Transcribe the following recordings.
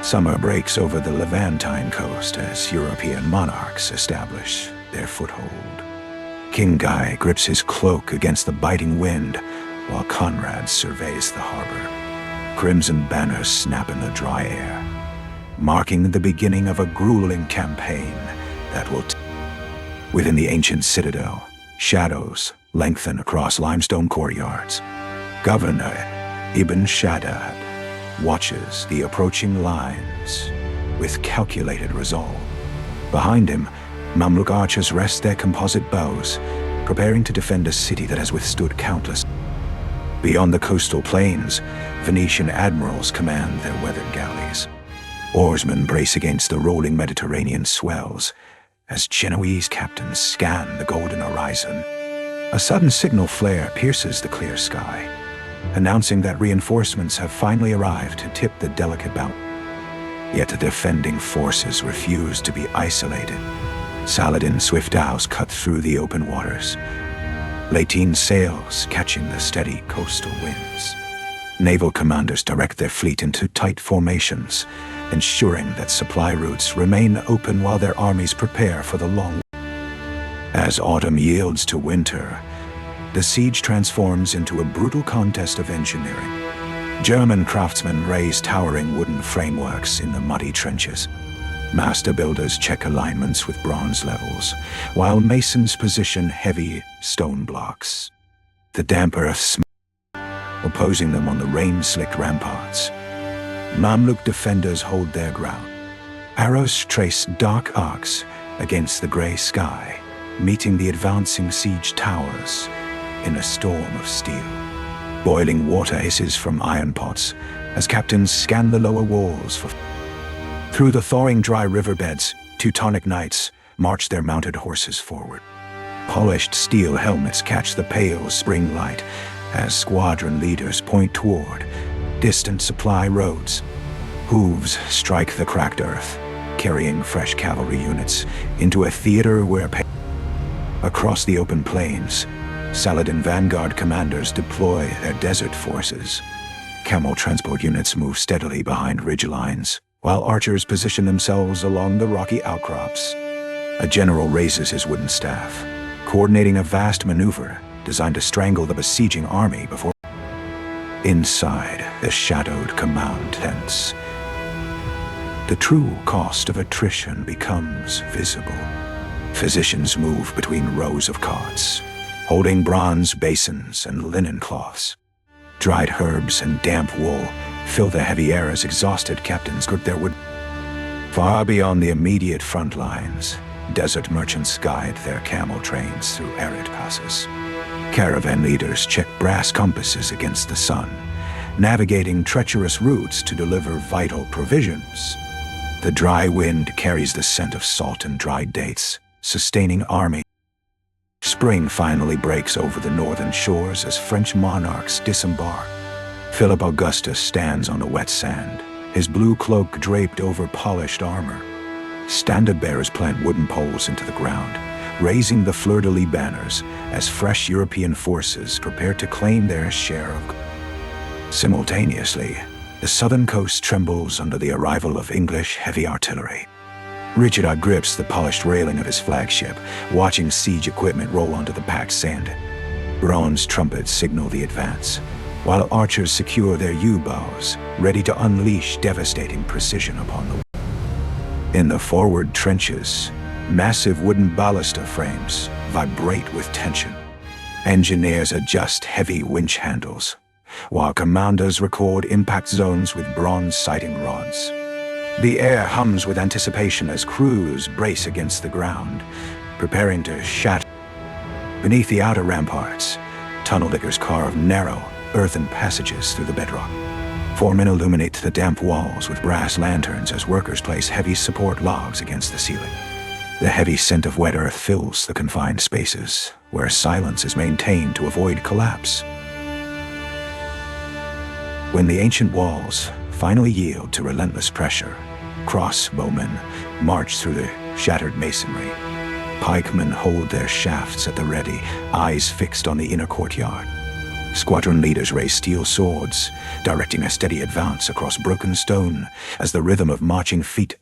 Summer breaks over the Levantine coast as European monarchs establish their foothold. King Guy grips his cloak against the biting wind while Conrad surveys the harbor. Crimson banners snap in the dry air, marking the beginning of a grueling campaign that will within the ancient citadel, shadows lengthen across limestone courtyards. Governor Ibn Shaddad watches the approaching lines with calculated resolve. Behind him, Mamluk archers rest their composite bows, preparing to defend a city that has withstood countless. Beyond the coastal plains, Venetian admirals command their weathered galleys. Oarsmen brace against the rolling Mediterranean swells as Genoese captains scan the golden horizon. A sudden signal flare pierces the clear sky, announcing that reinforcements have finally arrived to tip the delicate balance. Yet the defending forces refuse to be isolated. Saladin's swift dhows cut through the open waters, Levantine sails catching the steady coastal winds. Naval commanders direct their fleet into tight formations, ensuring that supply routes remain open while their armies prepare for the long. As autumn yields to winter, the siege transforms into a brutal contest of engineering. German craftsmen raise towering wooden frameworks in the muddy trenches. Master builders check alignments with bronze levels, while masons position heavy stone blocks. The damp earth smells, opposing them on the rain-slicked ramparts. Mamluk defenders hold their ground. Arrows trace dark arcs against the gray sky, meeting the advancing siege towers in a storm of steel. Boiling water hisses from iron pots as captains scan the lower walls for. Through the thawing dry riverbeds, Teutonic knights march their mounted horses forward. Polished steel helmets catch the pale spring light as squadron leaders point toward distant supply roads. Hooves strike the cracked earth, carrying fresh cavalry units into a theater where across the open plains, Saladin vanguard commanders deploy their desert forces. Camel transport units move steadily behind ridgelines, while archers position themselves along the rocky outcrops. A general raises his wooden staff, coordinating a vast maneuver designed to strangle the besieging army before. Inside the shadowed command tents, the true cost of attrition becomes visible. Physicians move between rows of cots, holding bronze basins and linen cloths. Dried herbs and damp wool fill the heavy air as exhausted captains grip their wood. Far beyond the immediate front lines, desert merchants guide their camel trains through arid passes. Caravan leaders check brass compasses against the sun, navigating treacherous routes to deliver vital provisions. The dry wind carries the scent of salt and dried dates, sustaining army. Spring finally breaks over the northern shores as French monarchs disembark. Philip Augustus stands on the wet sand, his blue cloak draped over polished armor. Standard bearers plant wooden poles into the ground, raising the fleur-de-lis banners as fresh European forces prepare to claim their share of. Simultaneously, the southern coast trembles under the arrival of English heavy artillery. Richard grips the polished railing of his flagship, watching siege equipment roll onto the packed sand. Bronze trumpets signal the advance, while archers secure their yew-bows, ready to unleash devastating precision upon the. In the forward trenches, massive wooden ballista frames vibrate with tension. Engineers adjust heavy winch handles, while commanders record impact zones with bronze sighting rods. The air hums with anticipation as crews brace against the ground, preparing to shatter. Beneath the outer ramparts, tunnel diggers carve narrow, earthen passages through the bedrock. Foremen illuminate the damp walls with brass lanterns as workers place heavy support logs against the ceiling. The heavy scent of wet earth fills the confined spaces, where silence is maintained to avoid collapse. When the ancient walls finally yield to relentless pressure, crossbowmen march through the shattered masonry. Pikemen hold their shafts at the ready, eyes fixed on the inner courtyard. Squadron leaders raise steel swords, directing a steady advance across broken stone as the rhythm of marching feet.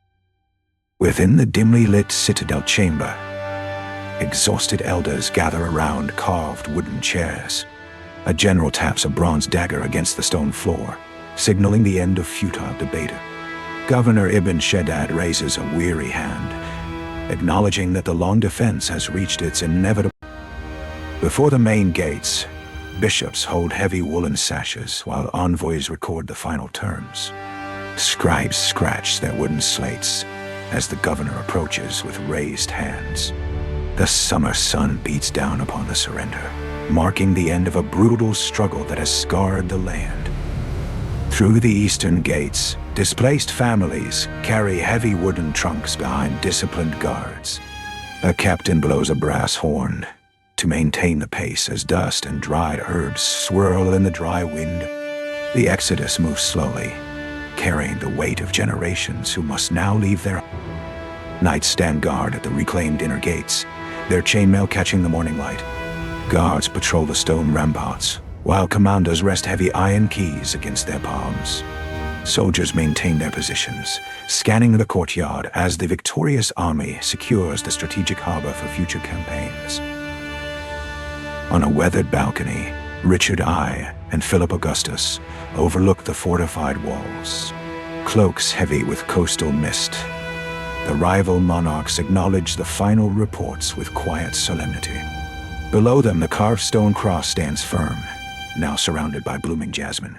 Within the dimly lit citadel chamber, exhausted elders gather around carved wooden chairs. A general taps a bronze dagger against the stone floor, signaling the end of futile debate. Governor Ibn Shaddad raises a weary hand, acknowledging that the long defense has reached its inevitable. Before the main gates, bishops hold heavy woolen sashes while envoys record the final terms. Scribes scratch their wooden slates as the governor approaches with raised hands. The summer sun beats down upon the surrender, marking the end of a brutal struggle that has scarred the land. Through the eastern gates, displaced families carry heavy wooden trunks behind disciplined guards. A captain blows a brass horn to maintain the pace as dust and dried herbs swirl in the dry wind. The exodus moves slowly, carrying the weight of generations who must now leave their. Knights stand guard at the reclaimed inner gates, their chainmail catching the morning light. Guards patrol the stone ramparts, while commanders rest heavy iron keys against their palms. Soldiers maintain their positions, scanning the courtyard as the victorious army secures the strategic harbor for future campaigns. On a weathered balcony, Richard I and Philip Augustus overlook the fortified walls, cloaks heavy with coastal mist. The rival monarchs acknowledge the final reports with quiet solemnity. Below them, the carved stone cross stands firm, now surrounded by blooming jasmine.